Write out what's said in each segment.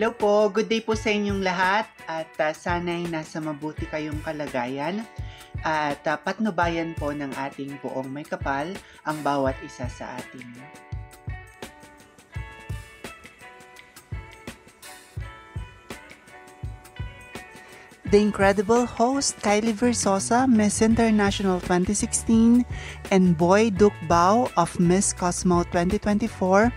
Hello po, good day po sa inyong lahat at sana'y nasa mabuti kayong kalagayan at patnubayan po ng ating buong may kapal ang bawat isa sa atin. The incredible host Kylie Versosa, Miss International 2016, and Boy Duke Bao of Miss Cosmo 2024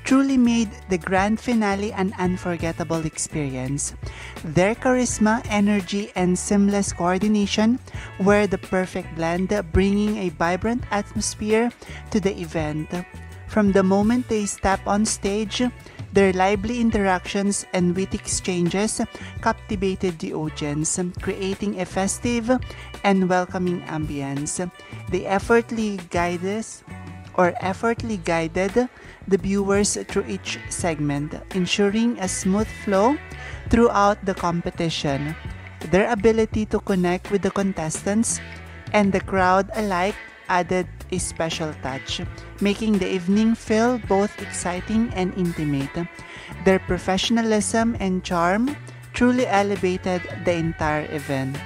truly made the grand finale an unforgettable experience. Their charisma, energy, and seamless coordination were the perfect blend, bringing a vibrant atmosphere to the event. From the moment they step on stage, their lively interactions and witty exchanges captivated the audience, creating a festive and welcoming ambience. They effortlessly guided the viewers through each segment, ensuring a smooth flow throughout the competition. Their ability to connect with the contestants and the crowd alike added a special touch, making the evening feel both exciting and intimate. Their professionalism and charm truly elevated the entire event.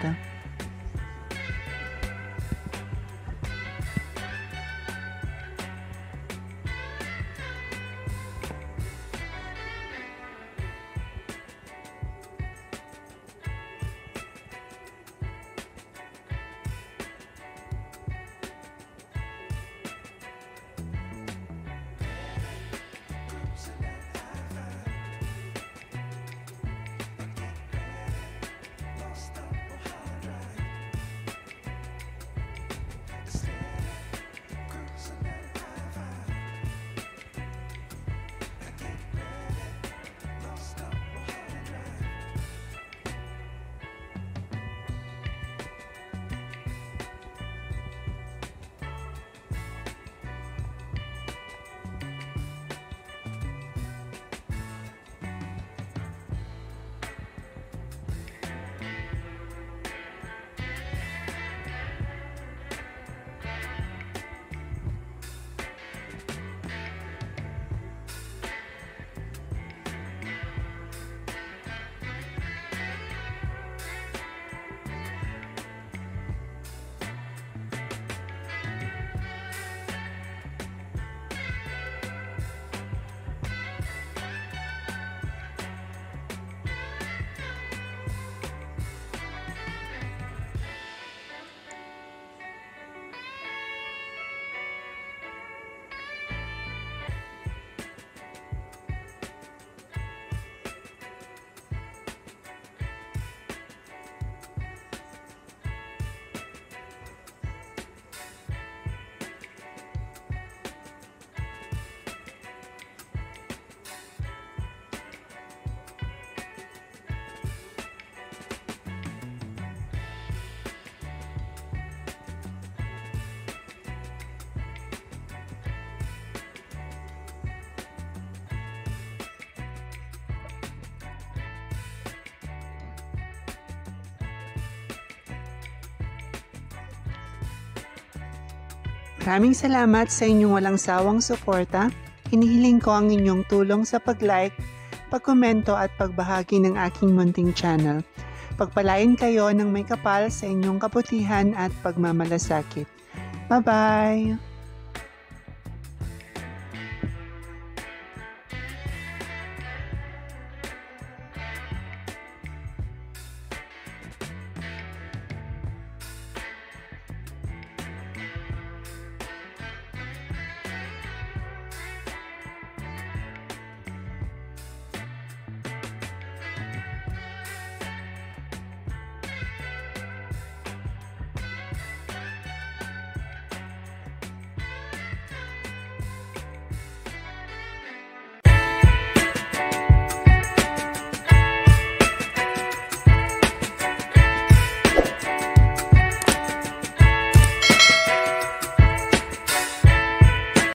Maraming salamat sa inyong walang sawang suporta. Hinihiling ko ang inyong tulong sa pag-like, pag-komento at pagbahagi ng aking munting channel. Pagpalain kayo ng may kapal sa inyong kabutihan at pagmamalasakit. Bye-bye!